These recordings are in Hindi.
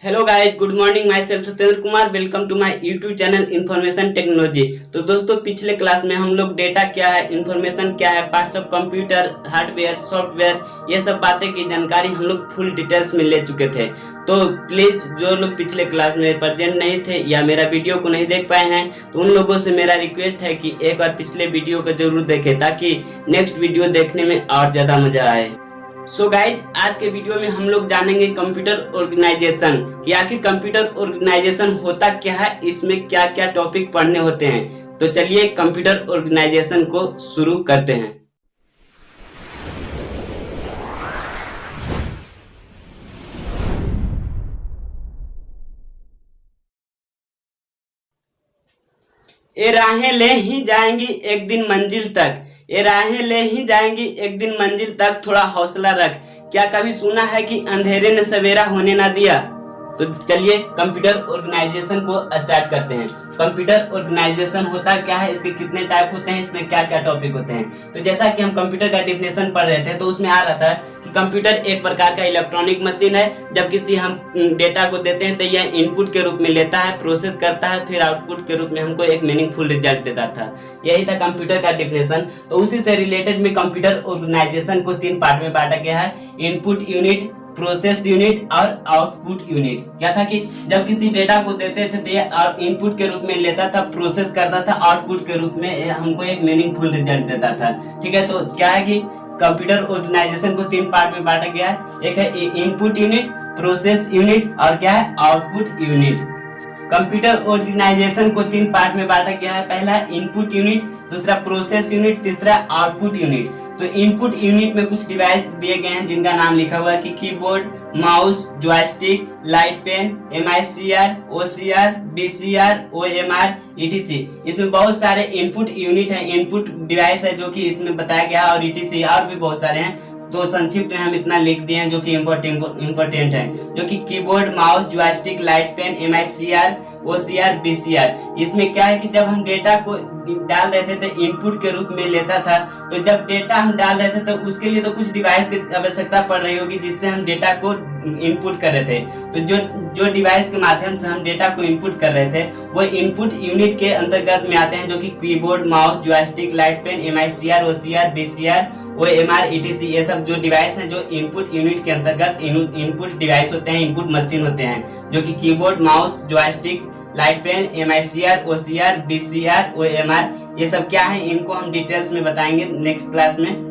Hello guys, good morning. My self Satyendra Kumar. Welcome to my YouTube channel information technology. तो दोस्तों, पिछले क्लास में हम लोग डेटा क्या है, इन्फॉर्मेशन क्या है, parts of computer, hardware, software, ये सब बातें की जानकारी हम लोग फुल डिटेल्स में ले चुके थे। तो प्लीज जो लोग पिछले क्लास में प्रेजेंट नहीं थे या मेरा वीडियो को नहीं देख पाए हैं, तो उन लोगों से मेरा रिक्वेस्ट है कि एक बार पिछले वीडियो को जरूर देखें ताकि नेक्स्ट वीडियो देखने में और ज्यादा मजा आए। सो गाइज, आज के वीडियो में हम लोग जानेंगे कंप्यूटर ऑर्गेनाइजेशन कि आखिर कंप्यूटर ऑर्गेनाइजेशन होता क्या है, इसमें क्या क्या टॉपिक पढ़ने होते हैं। तो चलिए कंप्यूटर ऑर्गेनाइजेशन को शुरू करते हैं। ये राहें ले ही जाएंगी एक दिन मंजिल तक, ये राहें ले ही जाएंगी एक दिन मंजिल तक, थोड़ा हौसला रख। क्या कभी सुना है कि अंधेरे ने सवेरा होने ना दिया। तो चलिए कंप्यूटर ऑर्गेनाइजेशन को स्टार्ट करते हैं। कंप्यूटर ऑर्गेनाइजेशन होता क्या है, इसके कितने टाइप होते हैं, इसमें क्या क्या टॉपिक होते हैं। तो जैसा कि हम कंप्यूटर का डिफिनेशन पढ़ रहे थे, तो उसमें आ रहा था कि कंप्यूटर एक प्रकार का इलेक्ट्रॉनिक मशीन है। जब किसी हम डेटा को देते हैं तो यह इनपुट के रूप में लेता है, प्रोसेस करता है, फिर आउटपुट के रूप में हमको एक मीनिंगफुल रिजल्ट देता था। यही था कंप्यूटर का डिफिनेशन। तो उसी से रिलेटेड में कंप्यूटर ऑर्गेनाइजेशन को 3 पार्ट में बांटा गया है: इनपुट यूनिट, प्रोसेस यूनिट और आउटपुट यूनिट। क्या था कि जब किसी डेटा को देते थे तो ये इनपुट के रूप में लेता था, प्रोसेस करता था, आउटपुट के रूप में हमको एक मीनिंगफुल रिजल्ट देता था। ठीक है, तो क्या है कि कंप्यूटर ऑर्गेनाइजेशन को 3 पार्ट में बांटा गया है। एक है इनपुट यूनिट, प्रोसेस यूनिट और क्या है, आउटपुट यूनिट। कंप्यूटर ऑर्गेनाइजेशन को 3 पार्ट में बांटा गया है। पहला इनपुट यूनिट, दूसरा प्रोसेस यूनिट, तीसरा आउटपुट यूनिट। तो इनपुट यूनिट में कुछ डिवाइस दिए गए हैं जिनका नाम लिखा हुआ है कि keyboard, mouse, joystick, light pen, MICR, OCR, BCR, OMR, ETC। इसमें बहुत सारे इनपुट यूनिट है, इनपुट डिवाइस है जो कि इसमें बताया गया है, और ETC और भी बहुत सारे हैं। तो संक्षिप्त में हम इतना लिख दिए हैं जो कि इम्पोर्टेंट है, जो कि keyboard, mouse, joystick, light pen, MICR, OCR, BCR। इसमें क्या है कि जब हम डेटा को डाल रहे थे तो इनपुट के रूप में लेता था। तो जब डेटा हम डाल रहे थे तो उसके लिए तो कुछ डिवाइस की आवश्यकता पड़ रही होगी जिससे हम डेटा को इनपुट कर रहे थे। तो जो डिवाइस के माध्यम से हम डेटा को इनपुट कर रहे थे वो इनपुट यूनिट के अंतर्गत में आते हैं, जो कि keyboard, mouse, joystick, light pen, MICR, OCR, BCR, OMR, ETC। ये सब जो डिवाइस हैं जो इनपुट यूनिट के अंतर्गत इनपुट डिवाइस होते हैं, इनपुट मशीन होते हैं, जो कि keyboard, mouse, joystick, light pen, MICR, OCR, BCR, OMR। ये सब क्या है, इनको हम डिटेल्स में बताएंगे नेक्स्ट क्लास में।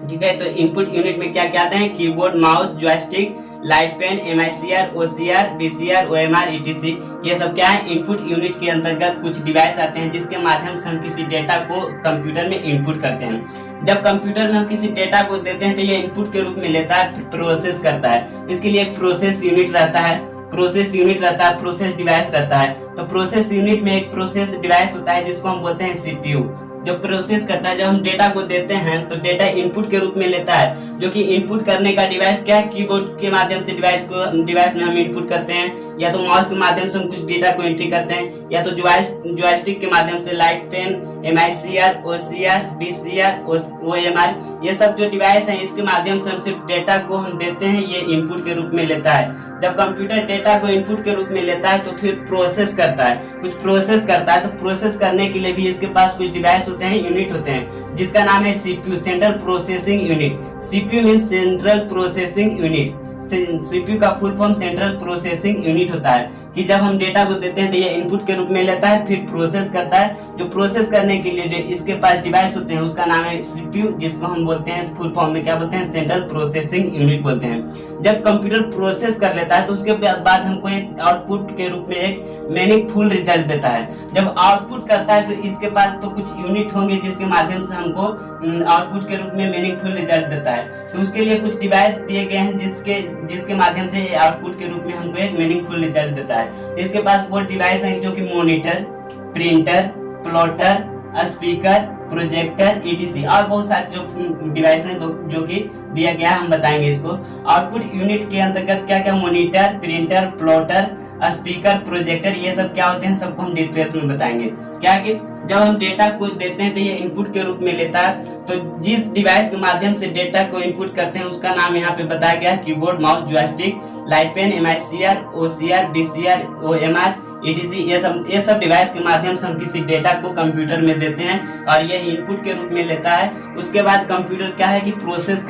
ठीक है, तो इनपुट यूनिट में क्या क्या आते हैं: keyboard, mouse, joystick, light pen, MICR, OCR, BCR, OMR, ETC। ये सब क्या है, इनपुट यूनिट के अंतर्गत कुछ डिवाइस आते हैं जिसके माध्यम से हम किसी डेटा को कंप्यूटर में इनपुट करते हैं। जब कंप्यूटर में हम किसी डेटा को देते हैं तो ये इनपुट के रूप में लेता है, फिर प्रोसेस करता है। इसके लिए एक प्रोसेस यूनिट रहता है, प्रोसेस डिवाइस रहता है। तो प्रोसेस यूनिट में एक प्रोसेस डिवाइस होता है जिसको हम बोलते हैं CPU, जो प्रोसेस करता है। जब हम डेटा को देते हैं तो डेटा इनपुट के रूप में लेता है, जो कि इनपुट करने का डिवाइस क्या है, कीबोर्ड के माध्यम से डिवाइस में हम इनपुट करते हैं, या तो माउस के माध्यम से हम कुछ डेटा को एंट्री करते हैं, या तो जॉयस्टिक के माध्यम से light pen, MICR, OCR, BCR, OMR। ये सब जो डिवाइस है इसके माध्यम से हम सिर्फ डेटा को हम देते हैं, ये इनपुट के रूप में लेता है। जब कंप्यूटर डेटा को इनपुट के रूप में लेता है तो फिर प्रोसेस करता है, कुछ प्रोसेस करता है। तो प्रोसेस करने के लिए भी इसके पास कुछ डिवाइस होते हैं, यूनिट होते हैं, जिसका नाम है CPU, central processing unit. CPU means central processing unit. CPU का full form central processing unit होता है कि जब हम डेटा को देते हैं तो ये इनपुट के रूप में लेता है, फिर प्रोसेस करता है। जो प्रोसेस करने के लिए जो इसके पास डिवाइस होते हैं उसका नाम है CPU, जिसको हम बोलते हैं फुल फॉर्म में क्या बोलते हैं, सेंट्रल प्रोसेसिंग यूनिट बोलते हैं। जब कंप्यूटर प्रोसेस कर लेता है तो उसके बाद हमको एक आउटपुट के रूप में एक मीनिंगफुल रिजल्ट देता है। जब आउटपुट करता है तो इसके पास तो कुछ यूनिट होंगे जिसके माध्यम से हमको आउटपुट के रूप में मीनिंगफुल रिजल्ट देता है। तो उसके लिए कुछ डिवाइस दिए गए हैं जिसके माध्यम से आउटपुट के रूप में हमको एक मीनिंगफुल रिजल्ट देता है। तो इसके पास वो डिवाइस हैं जो कि monitor, printer, plotter, speaker, projector, ETC और बहुत सारे जो डिवाइस हैं जो कि दिया गया, हम बताएंगे इसको। आउटपुट यूनिट के अंतर्गत क्या क्या, monitor, printer, plotter, speaker, projector, ये सब क्या होते हैं सबको हम डिटेल्स में बताएंगे। क्या कि जब हम डेटा को देते हैं तो ये इनपुट के रूप में लेता है। तो जिस डिवाइस के माध्यम से डेटा को इनपुट करते हैं उसका नाम यहाँ पे बताया गया है, keyboard, mouse, joystick, light pen, MICR, OCR, BCR, OMR, ETC, ये सब डिवाइस के माध्यम से हम किसी डेटा को कंप्यूटर में देते हैं और ये इनपुट के रूप में लेता है। उसके बाद कंप्यूटर क्या है कि प्रोसेस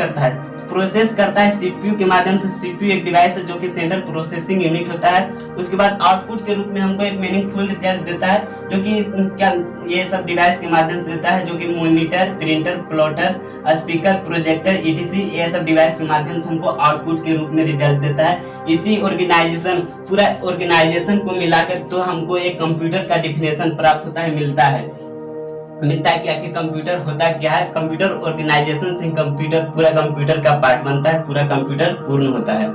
करता है CPU के माध्यम से। CPU एक डिवाइस है जो कि सेंट्रल प्रोसेसिंग यूनिट होता है। उसके बाद आउटपुट के रूप में हमको एक मीनिंगफुल रिजल्ट देता है जो कि क्या ये सब डिवाइस के माध्यम से देता है, जो कि monitor, printer, plotter, speaker, projector, ETC, ये सब डिवाइस के माध्यम से हमको आउटपुट के रूप में रिजल्ट देता है। इसी पूरा ऑर्गेनाइजेशन को मिलाकर तो हमको एक कंप्यूटर का डिफिनेशन प्राप्त होता है, मिलता है कि आखिर कंप्यूटर होता क्या है। कंप्यूटर ऑर्गेनाइजेशन से पूरा कंप्यूटर का पार्ट बनता है, पूरा कंप्यूटर पूर्ण होता है।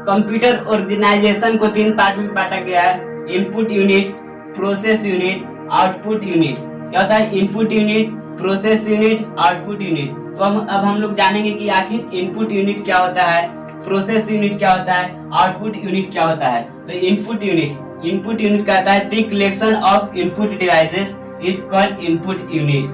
कंप्यूटर ऑर्गेनाइजेशन को 3 पार्ट में बांटा गया है, input unit, process unit, output unit. क्या होता है input unit, process unit, output unit. तो अब हम लोग जानेंगे कि आखिर इनपुट यूनिट क्या होता है, प्रोसेस यूनिट क्या होता है, आउटपुट यूनिट क्या होता है। तो इनपुट यूनिट कहता है the collection of input devices is called input unit.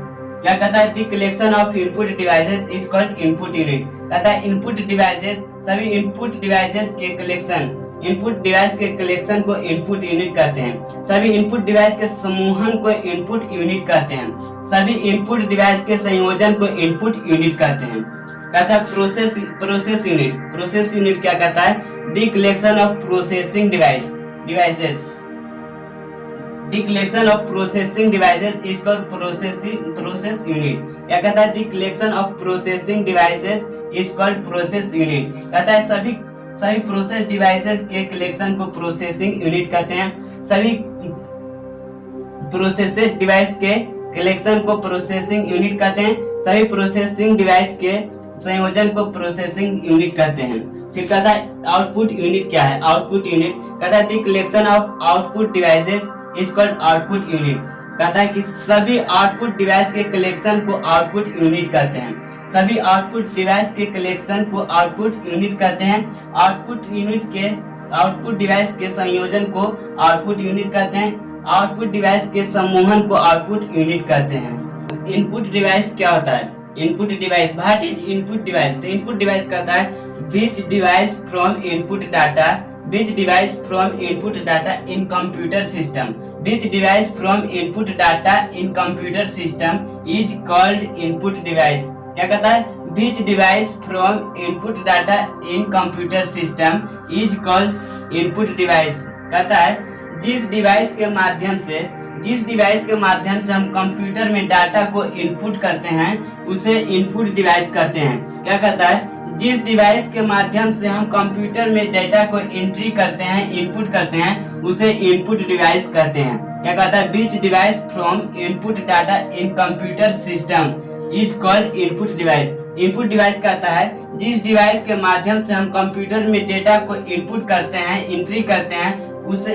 क्या कहता है the collection of input devices is called input unit. कहता है इनपुट डिवाइसेस, सभी इनपुट डिवाइसेस के कलेक्शन, इनपुट डिवाइस के कलेक्शन को इनपुट यूनिट कहते हैं। सभी इनपुट डिवाइस के समूहन को इनपुट यूनिट कहते हैं। सभी इनपुट डिवाइस के संयोजन को इनपुट यूनिट कहते हैं। कहता है प्रोसेस यूनिट क्या कहता है the collection of processing devices The collection of processing devices is called process unit। क्या कहता है The collection of processing devices is called process unit। कहता है सभी प्रोसेस डिवाइसेस के कलेक्शन को प्रोसेसिंग यूनिट कहते हैं। सभी प्रोसेस डिवाइस के कलेक्शन को प्रोसेसिंग यूनिट कहते हैं। सभी प्रोसेसिंग डिवाइस के संयोजन को प्रोसेसिंग यूनिट कहते हैं। फिर कहता है आउटपुट यूनिट क्या है। आउटपुट यूनिट कहता है The collection of output devices is called output unit. कहता है कि सभी आउटपुट डिवाइस के कलेक्शन को आउटपुट यूनिट कहते हैं। सभी आउटपुट डिवाइस के कलेक्शन को आउटपुट यूनिट कहते हैं। आउटपुट डिवाइस के संयोजन को आउटपुट यूनिट कहते हैं। आउटपुट डिवाइस के समूहन को आउटपुट यूनिट कहते हैं। इनपुट डिवाइस क्या होता है। Input device, what is input device. तो इनपुट डिवाइस कहता है which device from input data in computer system, which device from input data in computer system is called input device। क्या कहता है which device from input data in computer system is called input device। कहता है जिस डिवाइस के माध्यम से हम कंप्यूटर में डाटा को इनपुट करते हैं उसे इनपुट डिवाइस कहते हैं। क्या कहता है जिस डिवाइस के माध्यम से हम कंप्यूटर में डेटा को एंट्री करते हैं, इनपुट करते हैं, उसे इनपुट डिवाइस कहते हैं। क्या कहता है which device from input data in computer system is called input device. Input device कहता है जिस डिवाइस के माध्यम से हम कंप्यूटर में डेटा को इनपुट करते हैं, एंट्री करते हैं, उस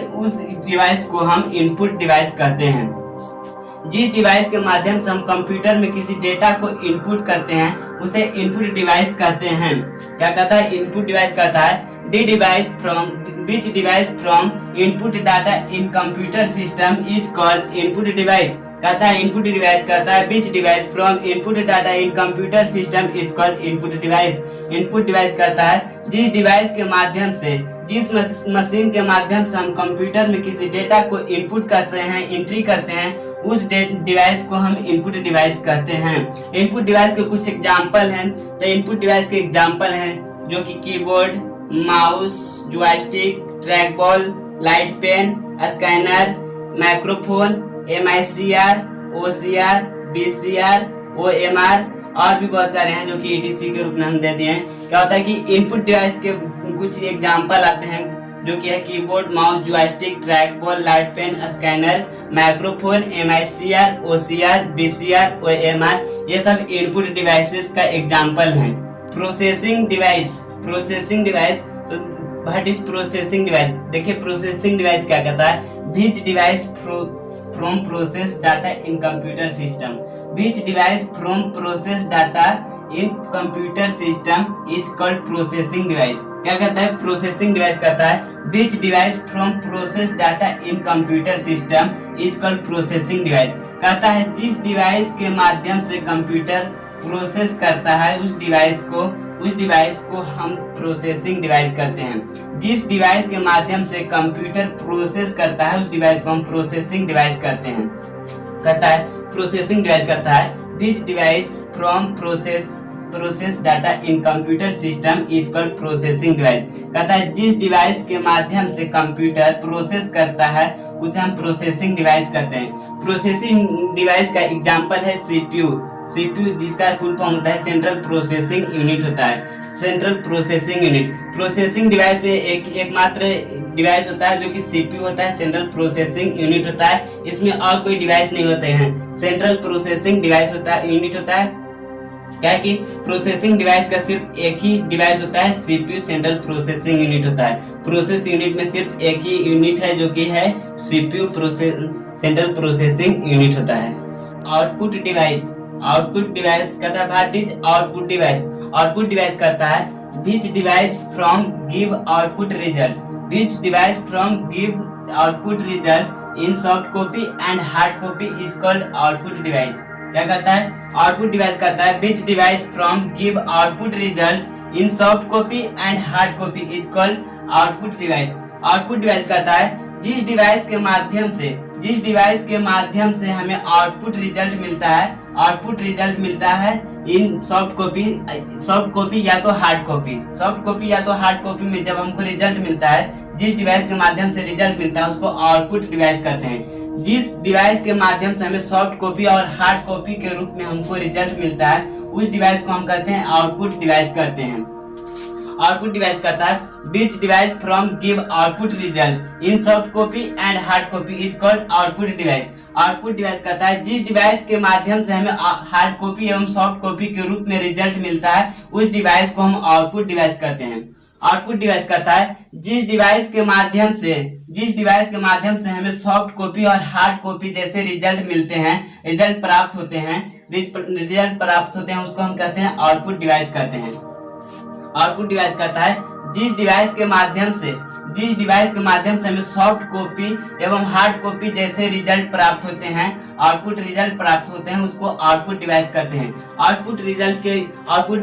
डिवाइस को हम इनपुट डिवाइस कहते हैं। जिस डिवाइस के माध्यम से हम कंप्यूटर में किसी डेटा को इनपुट करते हैं उसे इनपुट डिवाइस कहते हैं। क्या कहता है इनपुट डिवाइस कहता है the device from which device from input data in computer system is called input device. कहता है इनपुट डिवाइस कहता है which device from input data in computer system is called input device. Input device कहता है जिस डिवाइस के माध्यम से, जिस मशीन के माध्यम से हम कंप्यूटर में किसी डेटा को इनपुट करते हैं, एंट्री करते हैं, उस डिवाइस को हम इनपुट डिवाइस कहते हैं। इनपुट डिवाइस के कुछ एग्जांपल हैं। तो इनपुट डिवाइस के एग्जांपल हैं जो कि keyboard, mouse, joystick, track ball, light pen, scanner, microphone, MICR, OCR, BCR, OMR और भी बहुत सारे हैं जो कि ETC के रूप में हम दे दिए हैं। क्या होता है कि इनपुट डिवाइस के कुछ एग्जांपल आते हैं जो कि है keyboard, mouse, joystick, track ball, light pen, scanner, microphone, MICR, OCR, BCR, OMR, ये सब इनपुट डिवाइसेस का एग्जांपल हैं। Processing device what is processing device. देखिए प्रोसेसिंग डिवाइस क्या कहता है which device from process data in computer system, which device from process data in computer system is called processing device. क्या कहता है? प्रोसेसिंग डिवाइस कहता है which device from process data in computer system is called processing device. कहता है जिस डिवाइस के माध्यम से कंप्यूटर प्रोसेस करता है उस डिवाइस को हम प्रोसेसिंग डिवाइस कहते हैं। जिस डिवाइस के माध्यम से कंप्यूटर प्रोसेस करता है उस डिवाइस को हम प्रोसेसिंग डिवाइस कहते हैं। कहता है प्रोसेसिंग डिवाइस कहता है which device from process data in computer system is called processing device. कहता है जिस डिवाइस के माध्यम से कंप्यूटर प्रोसेस करता है उसे हम प्रोसेसिंग डिवाइस कहते हैं। प्रोसेसिंग डिवाइस का एग्जांपल है सीपीयू जिसका फुल फॉर्म होता है सेंट्रल प्रोसेसिंग यूनिट होता है। Central processing unit processing device पे एकमात्र डिवाइस होता है जो कि सीपीयू होता है, सेंट्रल प्रोसेसिंग यूनिट होता है। इसमें और कोई डिवाइस नहीं होते हैं, सेंट्रल प्रोसेसिंग डिवाइस होता है, यूनिट होता है। क्या है कि प्रोसेसिंग डिवाइस का सिर्फ एक ही डिवाइस होता है, सीपीयू सेंट्रल प्रोसेसिंग यूनिट होता है। प्रोसेस यूनिट में सिर्फ एक ही यूनिट है जो कि है सीपीयू सेंट्रल प्रोसेसिंग यूनिट होता है। आउटपुट डिवाइस कहता है what is output device. Output device कहता है which device from give output result in soft copy and hard copy is called output device. क्या कहता है? आउटपुट डिवाइस कहता है which device from give output result in soft copy and hard copy is called output device. Output device कहता है जिस डिवाइस के माध्यम से हमें आउटपुट रिजल्ट मिलता है इन सॉफ्ट कॉपी या तो हार्ड कॉपी में जब हमको रिजल्ट मिलता है, जिस डिवाइस के माध्यम से रिजल्ट मिलता है उसको आउटपुट डिवाइस कहते हैं। जिस डिवाइस के माध्यम से हमें सॉफ्ट कॉपी और हार्ड कॉपी के रूप में हमको रिजल्ट मिलता है उस डिवाइस को हम कहते हैं आउटपुट डिवाइस कहते हैं। आउटपुट डिवाइस कहता है which device from give output result in soft copy and hard copy is called output device. Output device कहता है जिस डिवाइस के माध्यम से हमें हार्ड कॉपी एवं सॉफ्ट कॉपी के रूप में रिजल्ट मिलता है उस डिवाइस को हम आउटपुट डिवाइस कहते हैं। आउटपुट डिवाइस कहता है जिस डिवाइस के माध्यम से हमें सॉफ्ट कॉपी और हार्ड कॉपी जैसे रिजल्ट प्राप्त होते हैं उसको हम कहते हैं आउटपुट डिवाइस कहते हैं। आउटपुट डिवाइस कहता है जिस डिवाइस के माध्यम से हमें सॉफ्ट कॉपी एवं हार्ड कॉपी जैसे रिजल्ट प्राप्त होते हैं उसको आउटपुट डिवाइस कहते हैं। आउटपुट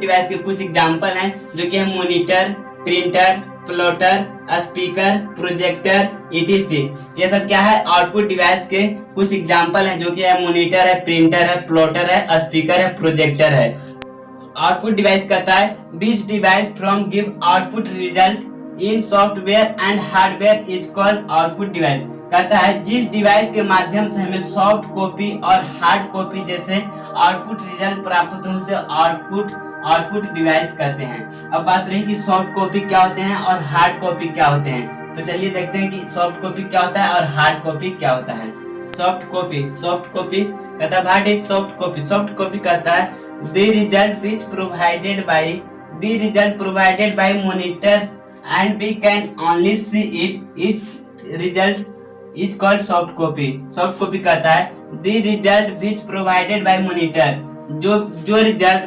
डिवाइस के कुछ एग्जांपल हैं जो कि है monitor, printer, plotter, speaker, projector, etc। ये सब क्या है? आउटपुट डिवाइस के कुछ एग्जांपल हैं जो कि है मॉनिटर है, प्रिंटर है, प्लॉटर है, स्पीकर है, प्रोजेक्टर है। आउटपुट डिवाइस कहता है which device from give output result in software and hardware is called output device. कहता है जिस डिवाइस के माध्यम से हमें सॉफ्ट कॉपी और हार्ड कॉपी जैसे आउटपुट रिजल्ट प्राप्त होते हैं उसे आउटपुट डिवाइस कहते हैं। अब बात रही कि सॉफ्ट कॉपी क्या होते हैं और हार्ड कॉपी क्या होते हैं, तो चलिए देखते हैं कि सॉफ्ट कॉपी क्या होता है और हार्ड कॉपी क्या होता है। सॉफ्ट कॉपी कहता है what is soft copy. Soft copy कहता है the result which provided by monitor and we can only see it result is called soft copy। soft copy कहता है the result which provided by monitor, जो रिजल्ट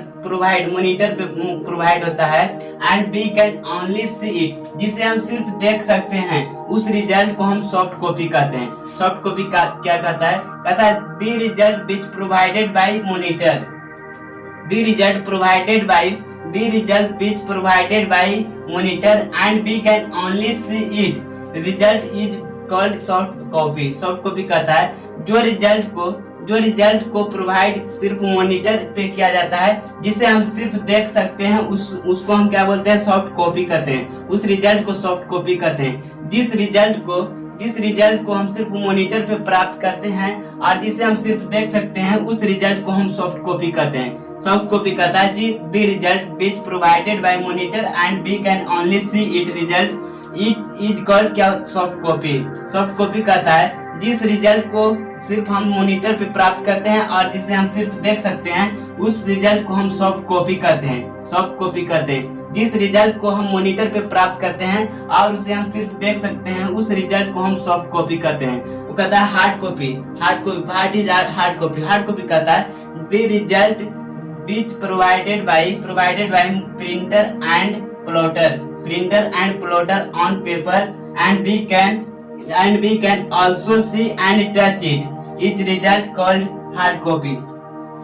मॉनिटर पे प्रोवाइड होता है and we can only see it, जिसे हम सिर्फ देख सकते हैं, उस रिजल्ट को हम सॉफ्ट कॉपी कहते हैं। सॉफ्ट कॉपी का क्या कहता है? कहता है the result which provided by monitor, the result which provided by monitor and we can only see it result is called soft copy। soft copy कहता है जो रिजल्ट को प्रोवाइड सिर्फ मॉनिटर पे किया जाता है, जिसे हम सिर्फ देख सकते हैं, उसको हम क्या बोलते हैं? सॉफ्ट कॉपी कहते हैं। उस रिजल्ट को सॉफ्ट कॉपी कहते हैं। जिस रिजल्ट को हम सिर्फ मॉनिटर पे प्राप्त करते हैं और जिसे हम सिर्फ देख सकते हैं, उस रिजल्ट को हम सॉफ्ट कॉपी कहते हैं। सॉफ्ट कॉपी कहता है the result which provided by monitor and we can only see it result is called क्या? Soft copy. सॉफ्ट कॉपी कहता है जिस रिजल्ट को सिर्फ हम मॉनिटर पे प्राप्त करते हैं और जिसे हम सिर्फ देख सकते हैं, उस रिजल्ट को हम सॉफ्ट कॉपी कहते हैं। जिस रिजल्ट को हम मॉनिटर पे प्राप्त करते हैं और उसे हम सिर्फ देख सकते हैं, उस रिजल्ट को हम सॉफ्ट कॉपी कहते हैं। वो कहता है hard copy. What is hard copy. Hard copy कहता है the which provided by printer and plotter on paper, and we can also see and touch it. Each result called hard copy.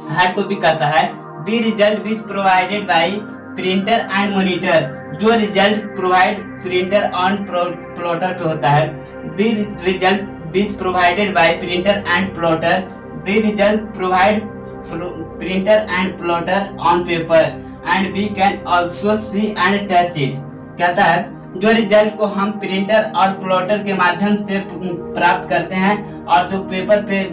Hard copy कहता है the result which provided by printer and monitor, जो result provide printer on plotter पे होता है। The result which provided by printer and plotter, the result provide printer and plotter on paper and we can also see and touch it. कहता है जो रिजल्ट को हम प्रिंटर और प्लॉटर के माध्यम से प्राप्त करते हैं और जो पेपर पे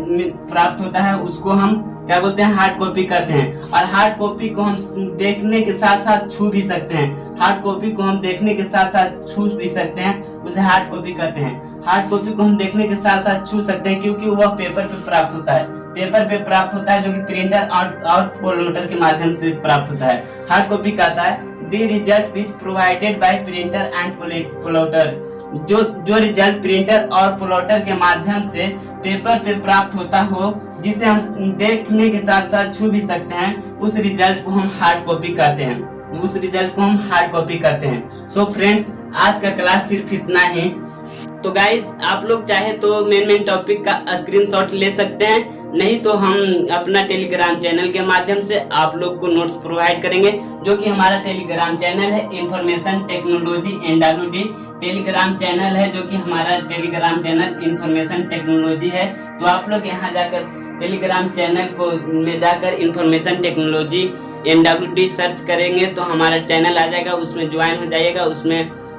प्राप्त होता है उसको हम क्या बोलते हैं, हार्ड कॉपी कहते हैं। और हार्ड कॉपी को हम देखने के साथ साथ छू भी सकते हैं। हार्ड कॉपी को हम देखने के साथ साथ छू भी सकते हैं, उसे हार्ड कॉपी कहते हैं। हार्ड कॉपी को हम देखने के साथ साथ छू सकते हैं क्योंकि वह पेपर पे प्राप्त होता है, पेपर पे प्राप्त होता है जो कि प्रिंटर और प्लॉटर के माध्यम से प्राप्त होता है। हार्ड कॉपी कहता है the result which provided by printer and plotter, जो रिजल्ट प्रिंटर और प्लॉटर के माध्यम से पेपर पे प्राप्त होता हो, जिसे हम देखने के साथ साथ छू भी सकते हैं, उस रिजल्ट को हम हार्ड कॉपी कहते हैं। उस रिजल्ट को हम हार्ड कॉपी कहते हैं। सो फ्रेंड्स, आज का क्लास सिर्फ इतना ही। तो गाइज, आप लोग चाहे तो मेन टॉपिक का स्क्रीनशॉट ले सकते हैं, नहीं तो हम अपना टेलीग्राम चैनल के माध्यम से आप लोग को नोट्स प्रोवाइड करेंगे, जो कि हमारा टेलीग्राम चैनल है information technology NWD Telegram channel है, जो कि हमारा टेलीग्राम चैनल इंफॉर्मेशन टेक्नोलॉजी है। तो आप लोग यहाँ जाकर टेलीग्राम चैनल को में जाकर इंफॉर्मेशन टेक्नोलॉजी NWD सर्च करेंगे तो हमारा चैनल आ जाएगा, उसमें ज्वाइन हो जाइएगा।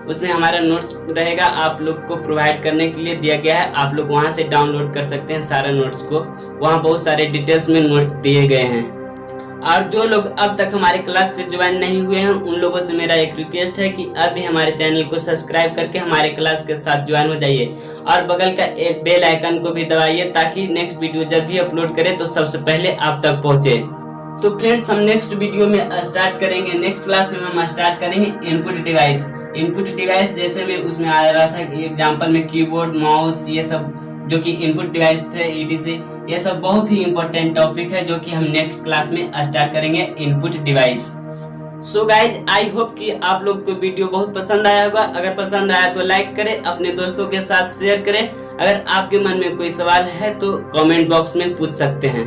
उसमें हमारा नोट्स रहेगा, आप लोग को प्रोवाइड करने के लिए दिया गया है। आप लोग वहां से डाउनलोड कर सकते हैं सारा नोट्स को, वहां बहुत सारे डिटेल्स में नोट्स दिए गए हैं। और जो लोग अब तक हमारे क्लास से ज्वाइन नहीं हुए हैं, उन लोगों से मेरा एक रिक्वेस्ट है कि अभी हमारे चैनल को सब्सक्राइब करके हमारे क्लास के साथ ज्वाइन हो जाइए और बगल का एक बेल आइकन को भी दबाइए, ताकि नेक्स्ट वीडियो जब भी अपलोड करें तो सबसे पहले आप तक पहुंचे। तो फ्रेंड्स, हम नेक्स्ट वीडियो में स्टार्ट करेंगे, नेक्स्ट क्लास में हम स्टार्ट करेंगे इनपुट डिवाइस जैसे में उसमें आ रहा था कि एग्जांपल में कीबोर्ड, माउस, ये सब जो कि इनपुट डिवाइस थे EDC, ये सब बहुत ही इंपॉर्टेंट टॉपिक है जो कि हम नेक्स्ट क्लास में स्टार्ट करेंगे input device. So guys, I hope कि आप लोग को वीडियो बहुत पसंद आया होगा। अगर पसंद आया तो लाइक करें, अपने दोस्तों के साथ शेयर करें। अगर आपके मन में कोई सवाल है तो कमेंट बॉक्स में पूछ सकते हैं।